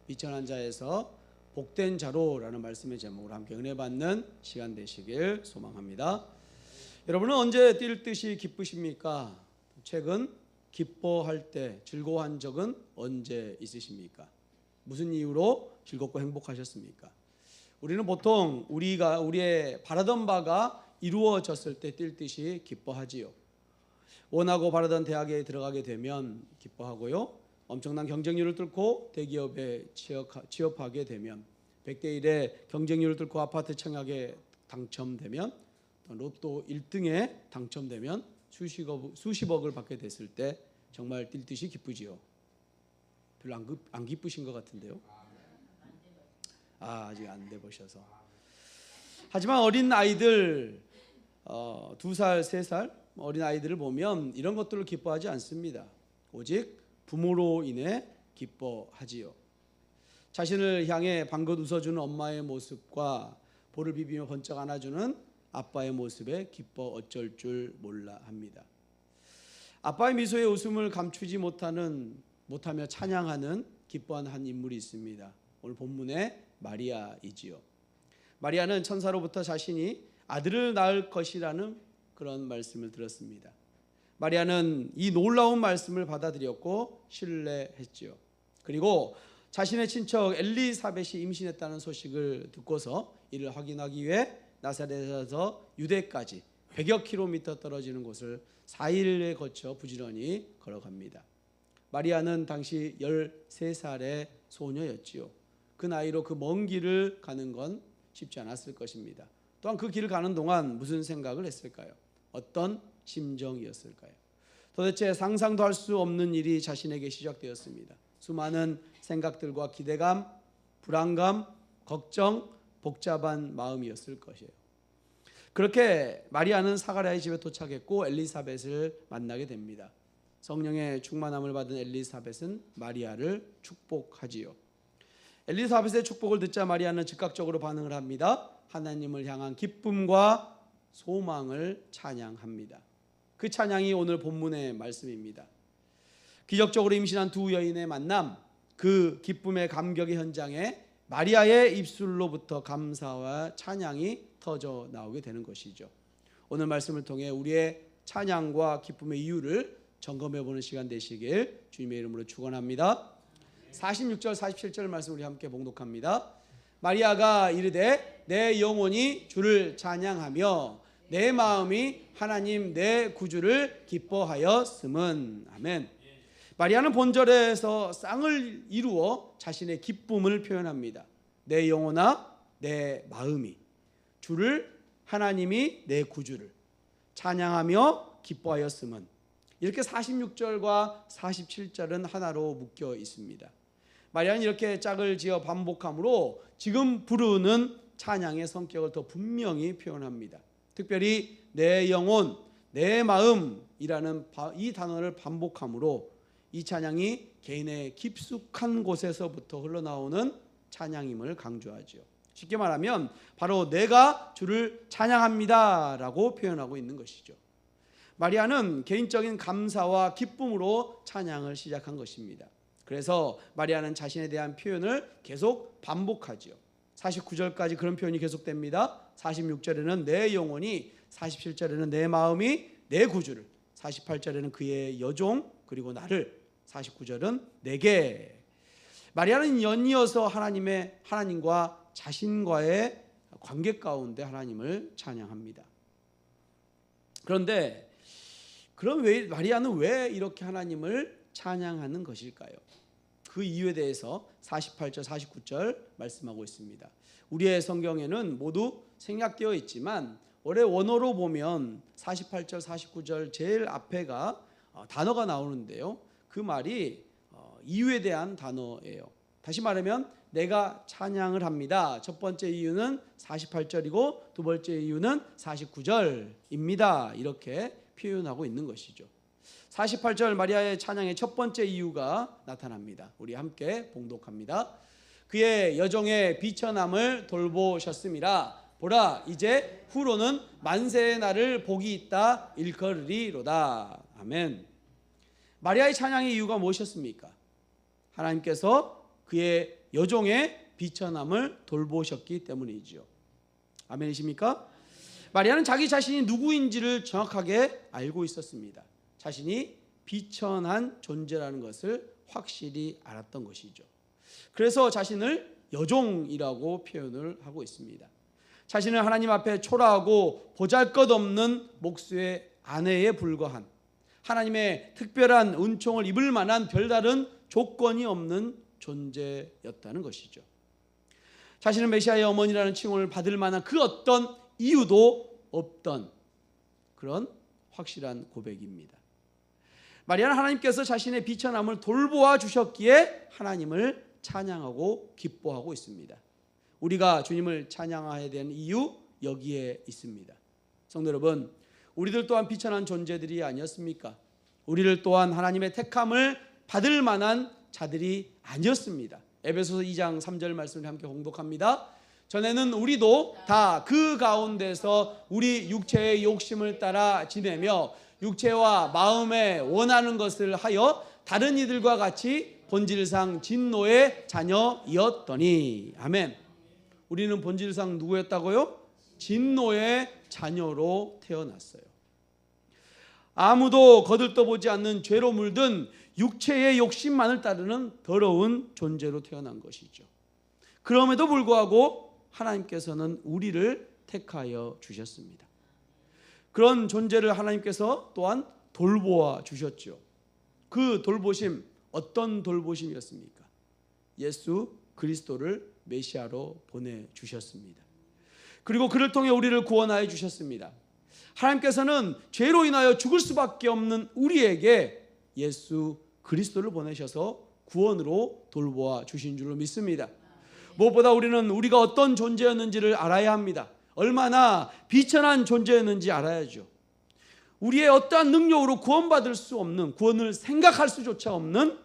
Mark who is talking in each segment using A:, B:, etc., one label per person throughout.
A: 비천한 자에서 복된 자로라는 말씀의 제목으로 함께 은혜 받는 시간 되시길 소망합니다. 여러분은 언제 뛸 듯이 기쁘십니까? 최근 기뻐할 때 즐거워한 적은 언제 있으십니까? 무슨 이유로 즐겁고 행복하셨습니까? 우리는 보통 우리의 바라던 바가 이루어졌을 때 뛸 듯이 기뻐하지요. 원하고 바라던 대학에 들어가게 되면 기뻐하고요. 엄청난 경쟁률을 뚫고 대기업에 취업하게 되면 100대 1의 경쟁률을 뚫고 아파트 청약에 당첨되면 로또 1등에 당첨되면 수십억을 받게 됐을 때 정말 뛸 듯이 기쁘지요. 별로 안 기쁘신 것 같은데요. 아직 안 돼보셔서. 하지만 어린 아이들 2살, 3살 어린 아이들을 보면 이런 것들을 기뻐하지 않습니다. 오직 부모로 인해 기뻐하지요. 자신을 향해 방긋 웃어주는 엄마의 모습과 볼을 비비며 번쩍 안아주는 아빠의 모습에 기뻐 어쩔 줄 몰라 합니다. 아빠의 미소에 웃음을 감추지 못하며 찬양하는 기뻐하는 한 인물이 있습니다. 오늘 본문의 마리아이지요. 마리아는 천사로부터 자신이 아들을 낳을 것이라는 그런 말씀을 들었습니다. 마리아는 이 놀라운 말씀을 받아들였고 신뢰했지요. 그리고 자신의 친척 엘리사벳이 임신했다는 소식을 듣고서 이를 확인하기 위해 나사렛에서 유대까지 100여 킬로미터 떨어지는 곳을 4일에 거쳐 부지런히 걸어갑니다. 마리아는 당시 13살의 소녀였지요. 그 나이로 그 먼 길을 가는 건 쉽지 않았을 것입니다. 또한 그 길을 가는 동안 무슨 생각을 했을까요? 어떤 심정이었을까요? 도대체 상상도 할 수 없는 일이 자신에게 시작되었습니다. 수많은 생각들과 기대감, 불안감, 걱정, 복잡한 마음이었을 것이에요. 그렇게 마리아는 사가랴의 집에 도착했고 엘리사벳을 만나게 됩니다. 성령의 충만함을 받은 엘리사벳은 마리아를 축복하지요. 엘리사벳의 축복을 듣자 마리아는 즉각적으로 반응을 합니다. 하나님을 향한 기쁨과 소망을 찬양합니다. 그 찬양이 오늘 본문의 말씀입니다. 기적적으로 임신한 두 여인의 만남, 그 기쁨의 감격의 현장에 마리아의 입술로부터 감사와 찬양이 터져 나오게 되는 것이죠. 오늘 말씀을 통해 우리의 찬양과 기쁨의 이유를 점검해 보는 시간 되시길 주님의 이름으로 축원합니다. 46절 47절 말씀 우리 함께 봉독합니다. 마리아가 이르되 내 영혼이 주를 찬양하며 내 마음이 하나님 내 구주를 기뻐하였음은. 아멘. 마리아는 본절에서 쌍을 이루어 자신의 기쁨을 표현합니다. 내 영혼아 내 마음이 주를, 하나님이 내 구주를 찬양하며 기뻐하였음은. 이렇게 46절과 47절은 하나로 묶여 있습니다. 마리아는 이렇게 짝을 지어 반복함으로 지금 부르는 찬양의 성격을 더 분명히 표현합니다. 특별히 내 영혼, 내 마음이라는 이 단어를 반복함으로 이 찬양이 개인의 깊숙한 곳에서부터 흘러나오는 찬양임을 강조하죠. 쉽게 말하면 바로 내가 주를 찬양합니다 라고 표현하고 있는 것이죠. 마리아는 개인적인 감사와 기쁨으로 찬양을 시작한 것입니다. 그래서 마리아는 자신에 대한 표현을 계속 반복하죠. 49절까지 그런 표현이 계속됩니다. 46절에는 내 영혼이, 47절에는 내 마음이 내 구주를, 48절에는 그의 여종 그리고 나를, 49절은 내게. 마리아는 연이어서 하나님과 자신과의 관계 가운데 하나님을 찬양합니다. 그런데 그럼 마리아는 왜 이렇게 하나님을 찬양하는 것일까요? 그 이유에 대해서 48절, 49절 말씀하고 있습니다. 우리의 성경에는 모두 생략되어 있지만 원래 원어로 보면 48절, 49절 제일 앞에가 단어가 나오는데요. 그 말이 이유에 대한 단어예요. 다시 말하면 내가 찬양을 합니다. 첫 번째 이유는 48절이고 두 번째 이유는 49절입니다. 이렇게 표현하고 있는 것이죠. 48절 마리아의 찬양의 첫 번째 이유가 나타납니다. 우리 함께 봉독합니다. 그의 여종의 비천함을 돌보셨음이라. 보라 이제 후로는 만세의 날을 복이 있다 일컬으리로다. 아멘. 마리아의 찬양의 이유가 무엇이었습니까? 하나님께서 그의 여종의 비천함을 돌보셨기 때문이지요. 아멘이십니까? 마리아는 자기 자신이 누구인지를 정확하게 알고 있었습니다. 자신이 비천한 존재라는 것을 확실히 알았던 것이죠. 그래서 자신을 여종이라고 표현을 하고 있습니다. 자신은 하나님 앞에 초라하고 보잘것없는 목수의 아내에 불과한, 하나님의 특별한 은총을 입을 만한 별다른 조건이 없는 존재였다는 것이죠. 자신은 메시아의 어머니라는 칭호를 받을 만한 그 어떤 이유도 없던 그런 확실한 고백입니다. 마리아는 하나님께서 자신의 비천함을 돌보아 주셨기에 하나님을 찬양하고 기뻐하고 있습니다. 우리가 주님을 찬양해야 되는 이유 여기에 있습니다. 성도 여러분, 우리들 또한 비천한 존재들이 아니었습니까? 우리를 또한 하나님의 택함을 받을 만한 자들이 아니었습니다. 에베소서 2장 3절 말씀을 함께 공독합니다. 전에는 우리도 다 그 가운데서 우리 육체의 욕심을 따라 지내며 육체와 마음에 원하는 것을 하여 다른 이들과 같이 본질상 진노의 자녀이었더니. 아멘. 우리는 본질상 누구였다고요? 진노의 자녀로 태어났어요. 아무도 거들떠보지 않는 죄로 물든 육체의 욕심만을 따르는 더러운 존재로 태어난 것이죠. 그럼에도 불구하고 하나님께서는 우리를 택하여 주셨습니다. 그런 존재를 하나님께서 또한 돌보아 주셨죠. 그 돌보심, 어떤 돌보심이었습니까? 예수 그리스도를 메시아로 보내주셨습니다. 그리고 그를 통해 우리를 구원하여 주셨습니다. 하나님께서는 죄로 인하여 죽을 수밖에 없는 우리에게 예수 그리스도를 보내셔서 구원으로 돌보아 주신 줄로 믿습니다. 무엇보다 우리는 우리가 어떤 존재였는지를 알아야 합니다. 얼마나 비천한 존재였는지 알아야죠. 우리의 어떠한 능력으로 구원받을 수 없는, 구원을 생각할 수조차 없는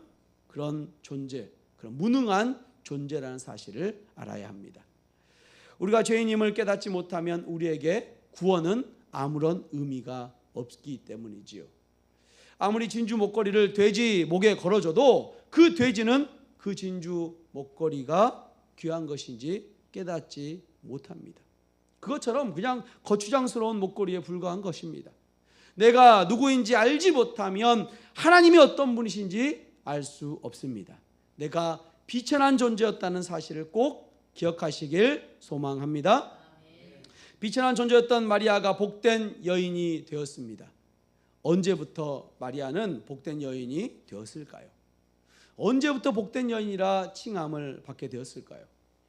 A: 그런 존재, 그런 무능한 존재라는 사실을 알아야 합니다. 우리가 죄인임을 깨닫지 못하면 우리에게 구원은 아무런 의미가 없기 때문이지요. 아무리 진주 목걸이를 돼지 목에 걸어줘도 그 돼지는 그 진주 목걸이가 귀한 것인지 깨닫지 못합니다. 그것처럼 그냥 거추장스러운 목걸이에 불과한 것입니다. 내가 누구인지 알지 못하면 하나님이 어떤 분이신지 알 수 없습니다. 내가 비천한 존재였다는 사실을 꼭 기억하시길 소망합니다. 비천한 존재였던 마리아가 복된 여인이 되었습니다. 언제부터 마리아는 복된 여인이 되었을까요? 언제부터 복된 여인이라 칭함을 받게 되었을까요?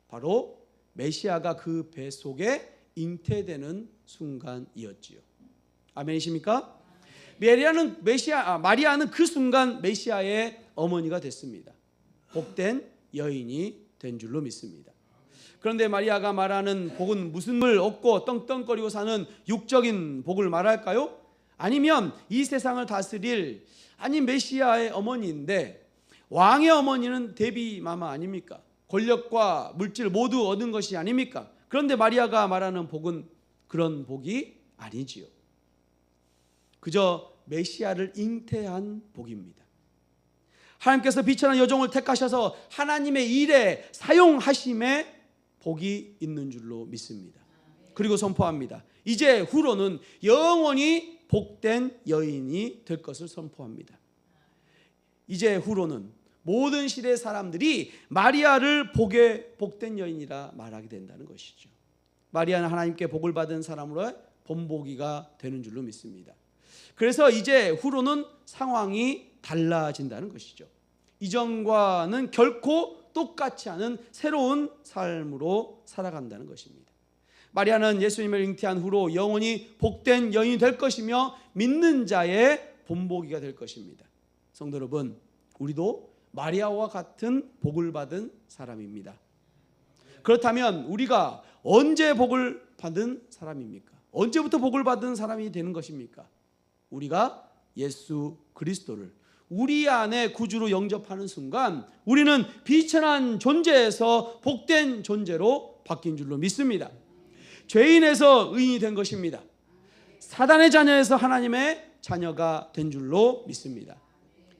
A: 바로 메시아가 그 뱃속에 잉태되는 순간이었지요. 아멘이십니까? 마리아는 그 순간 메시아의 어머니가 됐습니다. 복된 여인이 된 줄로 믿습니다. 그런데 마리아가 말하는 복은 무슨 물 없고 떵떵거리고 사는 육적인 복을 말할까요? 아니면 이 세상을 다스릴 메시아의 어머니인데, 왕의 어머니는 데비 마마 아닙니까? 권력과 물질 모두 얻은 것이 아닙니까? 그런데 마리아가 말하는 복은 그런 복이 아니지요. 그저 메시아를 잉태한 복입니다. 하나님께서 비천한 여종을 택하셔서 하나님의 일에 사용하심에 복이 있는 줄로 믿습니다. 그리고 선포합니다. 이제 후로는 영원히 복된 여인이 될 것을 선포합니다. 이제 후로는 모든 시대 사람들이 마리아를 복된 여인이라 말하게 된다는 것이죠. 마리아는 하나님께 복을 받은 사람으로 본보기가 되는 줄로 믿습니다. 그래서 이제 후로는 상황이 달라진다는 것이죠. 이전과는 결코 똑같지 않은 새로운 삶으로 살아간다는 것입니다. 마리아는 예수님을 잉태한 후로 영원히 복된 여인이 될 것이며 믿는 자의 본보기가 될 것입니다. 성도 여러분, 우리도 마리아와 같은 복을 받은 사람입니다. 그렇다면 우리가 언제 복을 받은 사람입니까? 언제부터 복을 받은 사람이 되는 것입니까? 우리가 예수 그리스도를 우리 안에 구주로 영접하는 순간 우리는 비천한 존재에서 복된 존재로 바뀐 줄로 믿습니다. 죄인에서 의인이 된 것입니다. 사단의 자녀에서 하나님의 자녀가 된 줄로 믿습니다.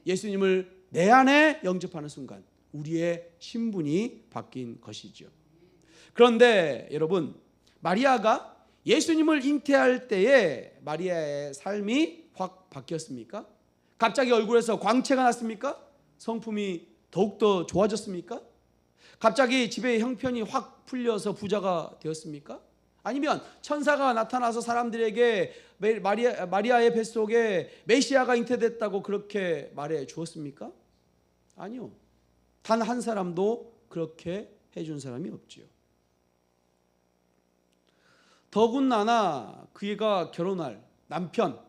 A: 예수님을 내 안에 영접하는 순간 우리의 신분이 바뀐 것이죠. 그런데 여러분, 마리아가 예수님을 잉태할 때에 마리아의 삶이 확 바뀌었습니까? 갑자기 얼굴에서 광채가 났습니까? 성품이 더욱더 좋아졌습니까? 갑자기 집의 형편이 확 풀려서 부자가 되었습니까? 아니면 천사가 나타나서 사람들에게 마리아의 뱃속에 메시아가 잉태됐다고 그렇게 말해 주었습니까? 아니요. 단 한 사람도 그렇게 해준 사람이 없지요. 더군다나 그가 결혼할 남편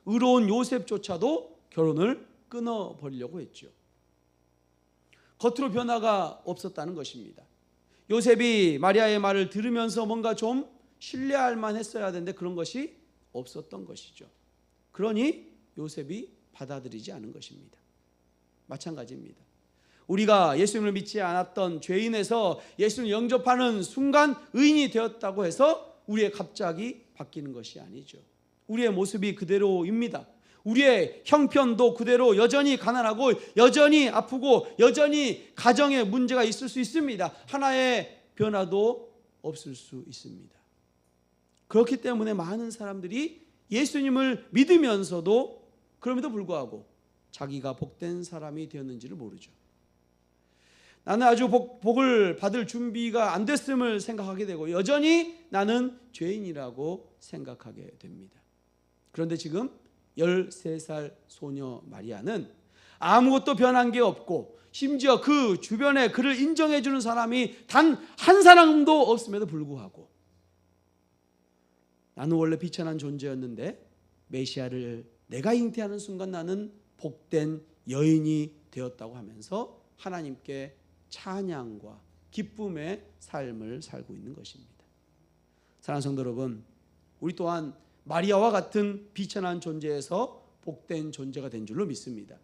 A: 의로운 요셉조차도 결혼을 끊어버리려고 했죠. 겉으로 변화가 없었다는 것입니다. 요셉이 마리아의 말을 들으면서 뭔가 좀 신뢰할 만했어야 하는데 그런 것이 없었던 것이죠. 그러니 요셉이 받아들이지 않은 것입니다. 마찬가지입니다. 우리가 예수님을 믿지 않았던 죄인에서 예수님을 영접하는 순간 의인이 되었다고 해서 우리의 갑자기 바뀌는 것이 아니죠. 우리의 모습이 그대로입니다. 우리의 형편도 그대로 여전히 가난하고 여전히 아프고 여전히 가정에 문제가 있을 수 있습니다. 하나의 변화도 없을 수 있습니다. 그렇기 때문에 많은 사람들이 예수님을 믿으면서도 그럼에도 불구하고 자기가 복된 사람이 되었는지를 모르죠. 나는 아주 복을 받을 준비가 안 됐음을 생각하게 되고 여전히 나는 죄인이라고 생각하게 됩니다. 그런데 지금 13살 소녀 마리아는 아무것도 변한 게 없고 심지어 그 주변에 그를 인정해 주는 사람이 단 한 사람도 없음에도 불구하고 나는 원래 비천한 존재였는데 메시아를 내가 잉태하는 순간 나는 복된 여인이 되었다고 하면서 하나님께 찬양과 기쁨의 삶을 살고 있는 것입니다. 사랑하는 성도 여러분, 우리 또한 마리아와 같은 비천한 존재에서 복된 존재가 된 줄로 믿습니다.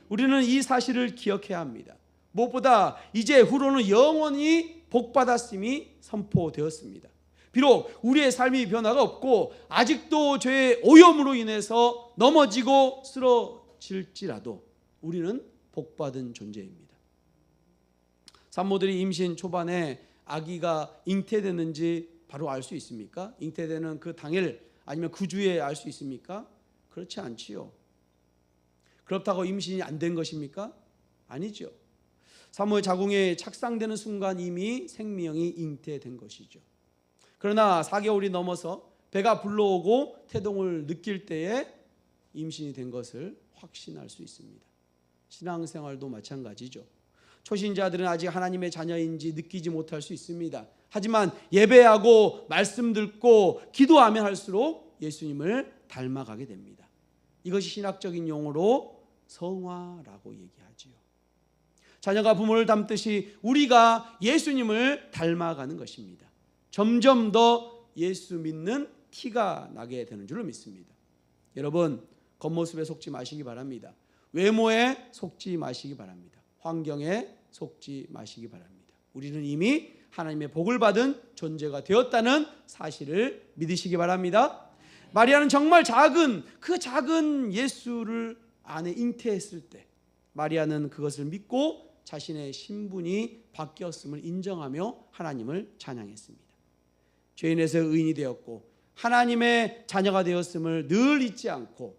A: 우리는 이 사실을 기억해야 합니다. 무엇보다 이제 후로는 영원히 복받았음이 선포되었습니다. 비록 우리의 삶이 변화가 없고 아직도 죄의 오염으로 인해서 넘어지고 쓰러질지라도 우리는 복받은 존재입니다. 산모들이 임신 초반에 아기가 잉태되는지 바로 알 수 있습니까? 잉태되는 그 당일 아니면 그 주에 알 수 있습니까? 그렇지 않지요. 그렇다고 임신이 안 된 것입니까? 아니죠. 산모의 자궁에 착상되는 순간 이미 생명이 잉태된 것이죠. 그러나 4개월이 넘어서 배가 불러오고 태동을 느낄 때에 임신이 된 것을 확신할 수 있습니다. 신앙생활도 마찬가지죠. 초신자들은 아직 하나님의 자녀인지 느끼지 못할 수 있습니다. 하지만 예배하고 말씀 듣고 기도하면 할수록 예수님을 닮아가게 됩니다. 이것이 신학적인 용어로 성화라고 얘기하지요. 자녀가 부모를 닮듯이 우리가 예수님을 닮아가는 것입니다. 점점 더 예수 믿는 티가 나게 되는 줄로 믿습니다. 여러분, 겉모습에 속지 마시기 바랍니다. 외모에 속지 마시기 바랍니다. 환경에 속지 마시기 바랍니다. 우리는 이미 하나님의 복을 받은 존재가 되었다는 사실을 믿으시기 바랍니다. 마리아는 정말 그 작은 예수를 안에 잉태했을 때 마리아는 그것을 믿고 자신의 신분이 바뀌었음을 인정하며 하나님을 찬양했습니다. 죄인에서 의인이 되었고 하나님의 자녀가 되었음을 늘 잊지 않고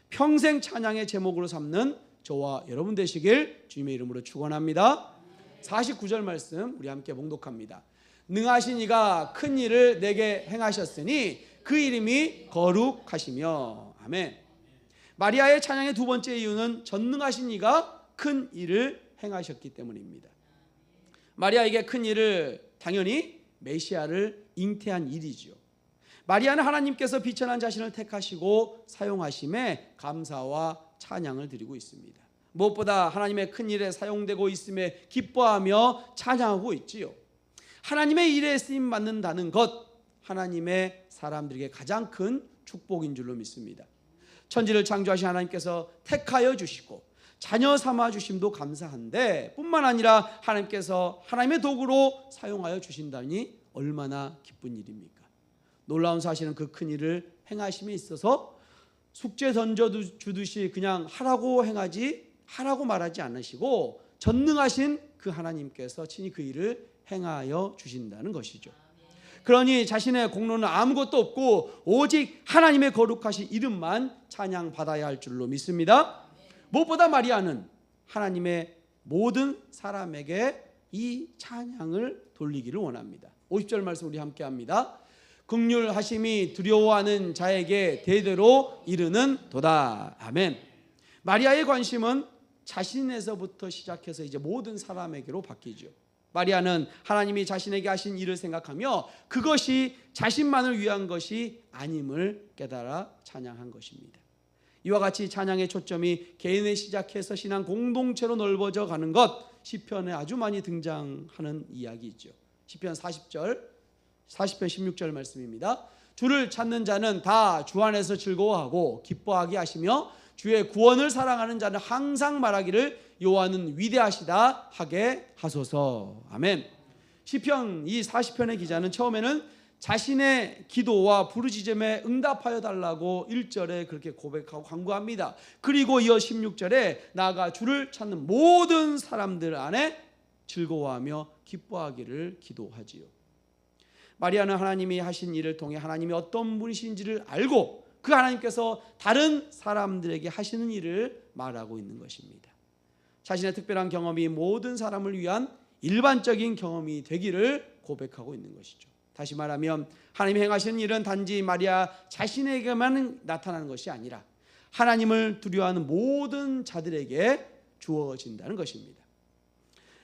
A: 평생 찬양의 제목으로 삼는 저와 여러분 되시길 주님의 이름으로 축원합니다. 49절 말씀 우리 함께 봉독합니다. 능하신 이가 큰 일을 내게 행하셨으니 그 이름이 거룩하시며. 아멘. 마리아의 찬양의 두 번째 이유는 전능하신 이가 큰 일을 행하셨기 때문입니다. 마리아에게 큰 일을 당연히 메시아를 잉태한 일이죠. 마리아는 하나님께서 비천한 자신을 택하시고 사용하심에 감사와 찬양을 드리고 있습니다. 무엇보다 하나님의 큰 일에 사용되고 있음에 기뻐하며 찬양하고 있지요. 하나님의 일에 쓰임 받는다는 것, 하나님의 사람들에게 가장 큰 축복인 줄로 믿습니다. 천지를 창조하신 하나님께서 택하여 주시고 자녀 삼아 주심도 감사한데 뿐만 아니라 하나님께서 하나님의 도구로 사용하여 주신다니 얼마나 기쁜 일입니까? 놀라운 사실은 그 큰 일을 행하심에 있어서 숙제 던져주듯이 그냥 하라고 말하지 않으시고 전능하신 그 하나님께서 친히 그 일을 행하여 주신다는 것이죠. 그러니 자신의 공로는 아무것도 없고 오직 하나님의 거룩하신 이름만 찬양받아야 할 줄로 믿습니다. 무엇보다 마리아는 하나님의 모든 사람에게 이 찬양을 돌리기를 원합니다. 50절 말씀 우리 함께 합니다. 긍휼하심이 두려워하는 자에게 대대로 이르는 도다. 아멘. 마리아의 관심은 자신에서부터 시작해서 이제 모든 사람에게로 바뀌죠. 마리아는 하나님이 자신에게 하신 일을 생각하며 그것이 자신만을 위한 것이 아님을 깨달아 찬양한 것입니다. 이와 같이 찬양의 초점이 개인에 시작해서 신앙 공동체로 넓어져 가는 것, 시편에 아주 많이 등장하는 이야기죠. 시편 40편 16절 말씀입니다. 주를 찾는 자는 다 주 안에서 즐거워하고 기뻐하게 하시며 주의 구원을 사랑하는 자는 항상 말하기를 여호와는 위대하시다 하게 하소서. 아멘. 시편 이 40편의 기자는 처음에는 자신의 기도와 부르짖음에 응답하여 달라고 1절에 그렇게 고백하고 간구합니다. 그리고 이어 16절에 나아가 주를 찾는 모든 사람들 안에 즐거워하며 기뻐하기를 기도하지요. 마리아는 하나님이 하신 일을 통해 하나님이 어떤 분이신지를 알고 그 하나님께서 다른 사람들에게 하시는 일을 말하고 있는 것입니다. 자신의 특별한 경험이 모든 사람을 위한 일반적인 경험이 되기를 고백하고 있는 것이죠. 다시 말하면 하나님이 행하시는 일은 단지 마리아 자신에게만 나타나는 것이 아니라 하나님을 두려워하는 모든 자들에게 주어진다는 것입니다.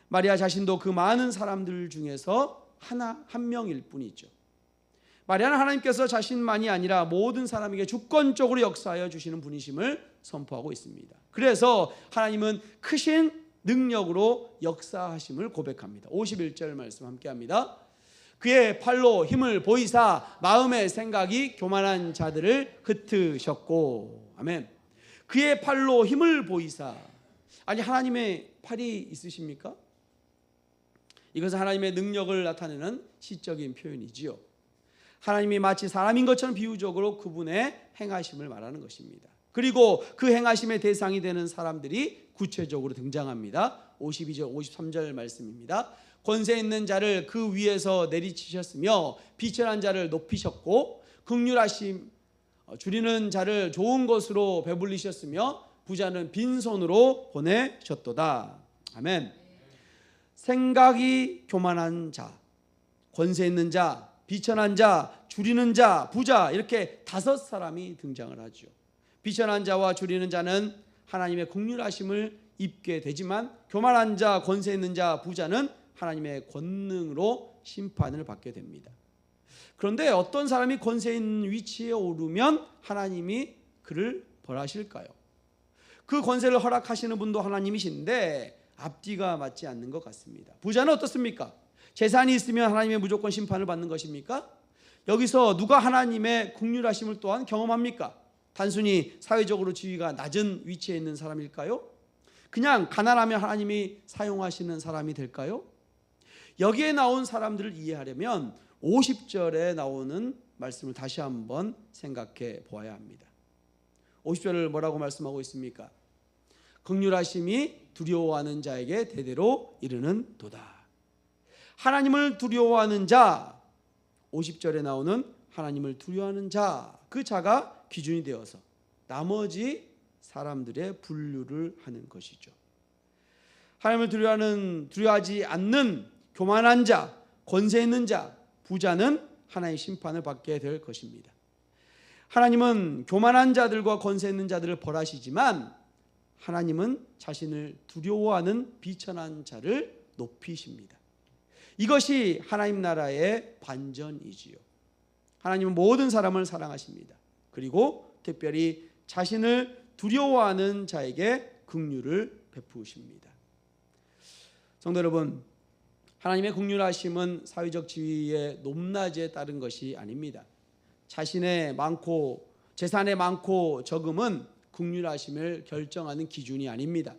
A: 마리아 자신도 그 많은 사람들 중에서 한 명일 뿐이죠. 마리아는 하나님께서 자신만이 아니라 모든 사람에게 주권적으로 역사하여 주시는 분이심을 선포하고 있습니다. 그래서 하나님은 크신 능력으로 역사하심을 고백합니다. 51절 말씀 함께합니다. 그의 팔로 힘을 보이사 마음의 생각이 교만한 자들을 흩으셨고. 아멘. 그의 팔로 힘을 보이사. 아니, 하나님의 팔이 있으십니까? 이것은 하나님의 능력을 나타내는 시적인 표현이지요. 하나님이 마치 사람인 것처럼 비유적으로 그분의 행하심을 말하는 것입니다. 그리고 그 행하심의 대상이 되는 사람들이 구체적으로 등장합니다. 52절 53절 말씀입니다. 권세 있는 자를 그 위에서 내리치셨으며 비천한 자를 높이셨고 긍휼하심 줄이는 자를 좋은 것으로 배불리셨으며 부자는 빈손으로 보내셨도다. 아멘. 생각이 교만한 자, 권세 있는 자, 비천한 자, 줄이는 자, 부자, 이렇게 5사람이 등장을 하죠. 비천한 자와 줄이는 자는 하나님의 긍휼하심을 입게 되지만 교만한 자, 권세 있는 자, 부자는 하나님의 권능으로 심판을 받게 됩니다. 그런데 어떤 사람이 권세 있는 위치에 오르면 하나님이 그를 벌하실까요? 그 권세를 허락하시는 분도 하나님이신데 앞뒤가 맞지 않는 것 같습니다. 부자는 어떻습니까? 재산이 있으면 하나님의 무조건 심판을 받는 것입니까? 여기서 누가 하나님의 긍휼하심을 또한 경험합니까? 단순히 사회적으로 지위가 낮은 위치에 있는 사람일까요? 그냥 가난하면 하나님이 사용하시는 사람이 될까요? 여기에 나온 사람들을 이해하려면 50절에 나오는 말씀을 다시 한번 생각해 보아야 합니다. 50절을 뭐라고 말씀하고 있습니까? 긍휼하심이 두려워하는 자에게 대대로 이르는 도다. 하나님을 두려워하는 자, 50절에 나오는 하나님을 두려워하는 자, 그 자가 기준이 되어서 나머지 사람들의 분류를 하는 것이죠. 하나님을 두려워하지 않는 교만한 자, 권세 있는 자, 부자는 하나님의 심판을 받게 될 것입니다. 하나님은 교만한 자들과 권세 있는 자들을 벌하시지만 하나님은 자신을 두려워하는 비천한 자를 높이십니다. 이것이 하나님 나라의 반전이지요. 하나님은 모든 사람을 사랑하십니다. 그리고 특별히 자신을 두려워하는 자에게 긍휼을 베푸십니다. 성도 여러분, 하나님의 긍휼하심은 사회적 지위의 높낮이에 따른 것이 아닙니다. 자신의 많고 재산의 많고 적음은 긍휼하심을 결정하는 기준이 아닙니다.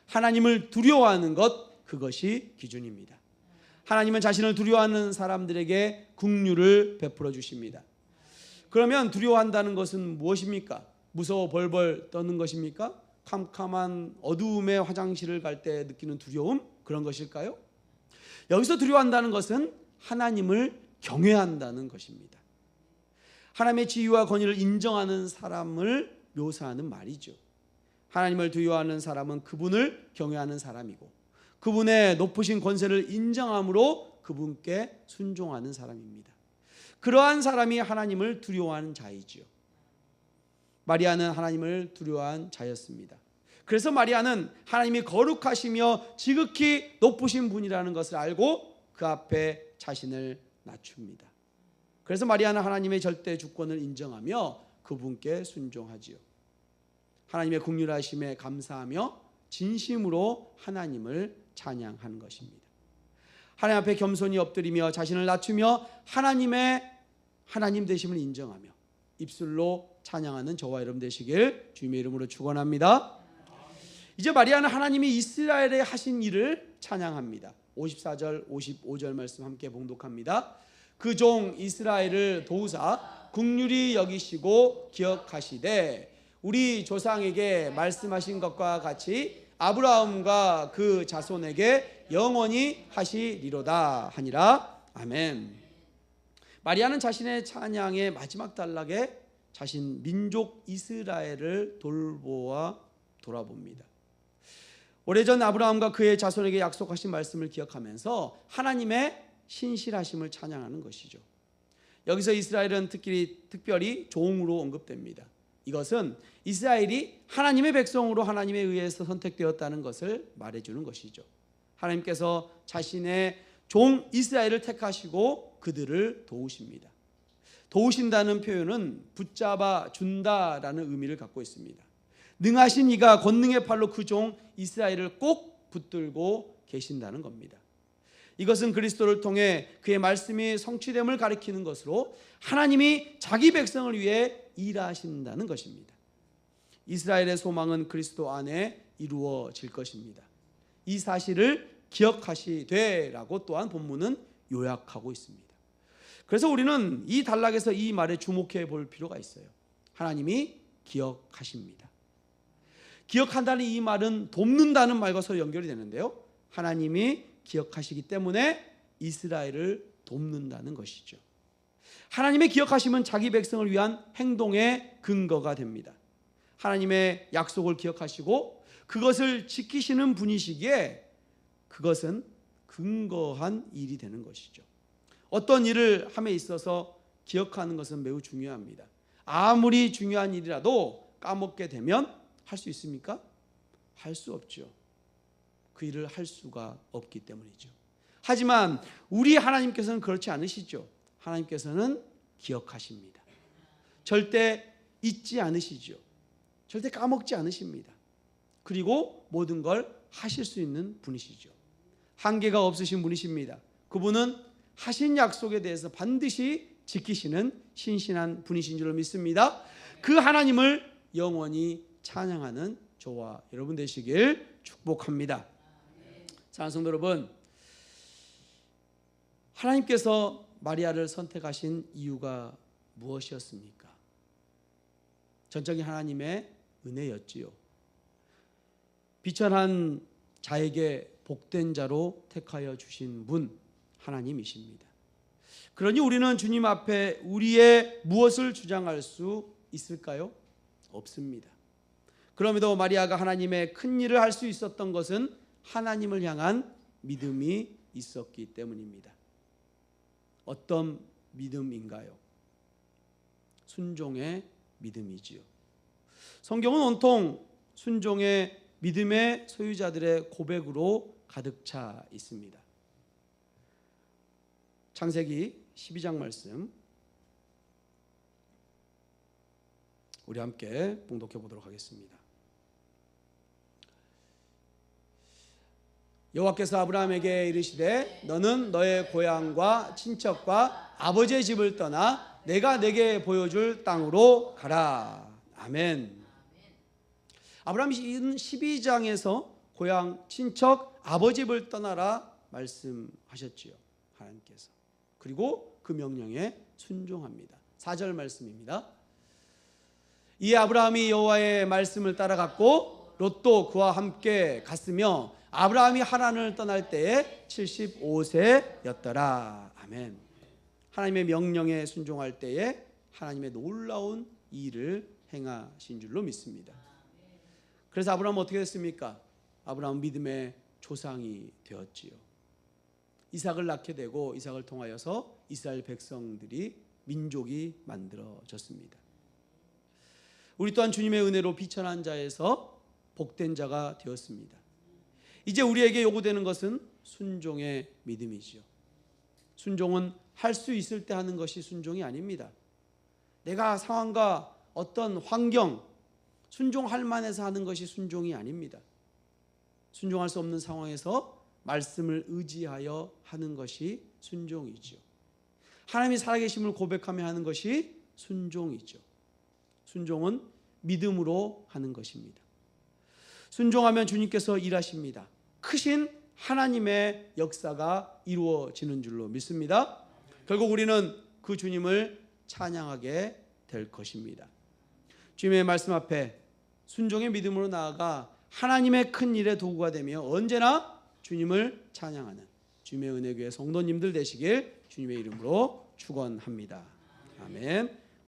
A: 하나님을 두려워하는 것, 그것이 기준입니다. 하나님은 자신을 두려워하는 사람들에게 긍휼을 베풀어 주십니다. 그러면 두려워한다는 것은 무엇입니까? 무서워 벌벌 떠는 것입니까? 캄캄한 어두움의 화장실을 갈 때 느끼는 두려움, 그런 것일까요? 여기서 두려워한다는 것은 하나님을 경외한다는 것입니다. 하나님의 지위와 권위를 인정하는 사람을 묘사하는 말이죠. 하나님을 두려워하는 사람은 그분을 경외하는 사람이고, 그분의 높으신 권세를 인정함으로 그분께 순종하는 사람입니다. 그러한 사람이 하나님을 두려워하는 자이지요. 마리아는 하나님을 두려워한 자였습니다. 그래서 마리아는 하나님이 거룩하시며 지극히 높으신 분이라는 것을 알고 그 앞에 자신을 낮춥니다. 그래서 마리아는 하나님의 절대 주권을 인정하며 그분께 순종하지요. 하나님의 긍휼하심에 감사하며 진심으로 하나님을 찬양하는 것입니다. 하나님 앞에 겸손히 엎드리며 자신을 낮추며 하나님의 하나님 되심을 인정하며 입술로 찬양하는 저와 여러분 되시길 주님의 이름으로 축원합니다. 이제 마리아는 하나님이 이스라엘에 하신 일을 찬양합니다. 54절 55절 말씀 함께 봉독합니다. 그 종 이스라엘을 도우사 긍휼히 여기시고 기억하시되 우리 조상에게 말씀하신 것과 같이 아브라함과 그 자손에게 영원히 하시리로다 하니라. 아멘. 마리아는 자신의 찬양의 마지막 단락에 자신 민족 이스라엘을 돌아봅니다. 오래전 아브라함과 그의 자손에게 약속하신 말씀을 기억하면서 하나님의 신실하심을 찬양하는 것이죠. 여기서 이스라엘은 특별히 종으로 언급됩니다. 이것은 이스라엘이 하나님의 백성으로 하나님에 의해서 선택되었다는 것을 말해주는 것이죠. 하나님께서 자신의 종 이스라엘을 택하시고 그들을 도우십니다. 도우신다는 표현은 붙잡아 준다라는 의미를 갖고 있습니다. 능하신 이가 권능의 팔로 그 종 이스라엘을 꼭 붙들고 계신다는 겁니다. 이것은 그리스도를 통해 그의 말씀이 성취됨을 가리키는 것으로 하나님이 자기 백성을 위해 일하신다는 것입니다. 이스라엘의 소망은 그리스도 안에 이루어질 것입니다. 이 사실을 기억하시되라고 또한 본문은 요약하고 있습니다. 그래서 우리는 이 단락에서 이 말에 주목해 볼 필요가 있어요. 하나님이 기억하십니다. 기억한다는 이 말은 돕는다는 말과 서로 연결이 되는데요. 하나님이 기억하시기 때문에 이스라엘을 돕는다는 것이죠. 하나님의 기억하심은 자기 백성을 위한 행동의 근거가 됩니다. 하나님의 약속을 기억하시고 그것을 지키시는 분이시기에 그것은 근거한 일이 되는 것이죠. 어떤 일을 함에 있어서 기억하는 것은 매우 중요합니다. 아무리 중요한 일이라도 까먹게 되면 할 수 있습니까? 할 수 없죠. 그 일을 할 수가 없기 때문이죠. 하지만 우리 하나님께서는 그렇지 않으시죠. 하나님께서는 기억하십니다. 절대 잊지 않으시죠. 절대 까먹지 않으십니다. 그리고 모든 걸 하실 수 있는 분이시죠. 한계가 없으신 분이십니다. 그분은 하신 약속에 대해서 반드시 지키시는 신실한 분이신 줄로 믿습니다. 그 하나님을 영원히 찬양하는 저와 여러분 되시길 축복합니다. 사랑하는 성도 여러분, 하나님께서 마리아를 선택하신 이유가 무엇이었습니까? 전적인 하나님의 은혜였지요. 비천한 자에게 복된 자로 택하여 주신 분 하나님이십니다. 그러니 우리는 주님 앞에 우리의 무엇을 주장할 수 있을까요? 없습니다. 그럼에도 마리아가 하나님의 큰 일을 할 수 있었던 것은 하나님을 향한 믿음이 있었기 때문입니다. 어떤 믿음인가요? 순종의 믿음이지요. 성경은 온통 순종의 믿음의 소유자들의 고백으로 가득 차 있습니다. 창세기 12장 말씀 우리 함께 봉독해 보도록 하겠습니다. 여호와께서 아브라함에게 이르시되 너는 너의 고향과 친척과 아버지의 집을 떠나 내가 내게 보여줄 땅으로 가라. 아멘. 아브라함이 12장에서 고향, 친척, 아버지 집을 떠나라 말씀하셨지요. 하나님께서. 그리고 그 명령에 순종합니다. 4절 말씀입니다. 이에 아브라함이 여호와의 말씀을 따라갔고 롯도 그와 함께 갔으며 아브라함이 하란을 떠날 때에 75세였더라. 아멘. 하나님의 명령에 순종할 때에 하나님의 놀라운 일을 행하신 줄로 믿습니다. 그래서 아브라함은 어떻게 됐습니까? 아브라함은 믿음의 조상이 되었지요. 이삭을 낳게 되고 이삭을 통하여서 이스라엘 백성들이 민족이 만들어졌습니다. 우리 또한 주님의 은혜로 비천한 자에서 복된 자가 되었습니다. 이제 우리에게 요구되는 것은 순종의 믿음이지요. 순종은 할 수 있을 때 하는 것이 순종이 아닙니다. 내가 상황과 어떤 환경, 순종할 만해서 하는 것이 순종이 아닙니다. 순종할 수 없는 상황에서 말씀을 의지하여 하는 것이 순종이죠. 하나님이 살아계심을 고백하며 하는 것이 순종이죠. 순종은 믿음으로 하는 것입니다. 순종하면 주님께서 일하십니다. 크신 하나님의 역사가 이루어지는 줄로 믿습니다. 결국 우리는 그 주님을 찬양하게 될 것입니다. 주님의 말씀 앞에 순종의 믿음으로 나아가 하나님의 큰 일의 도구가 되며 언제나 주님을 찬양하는 주님의 은혜교회 성도님들 되시길 주님의 이름으로 축원합니다. 아멘.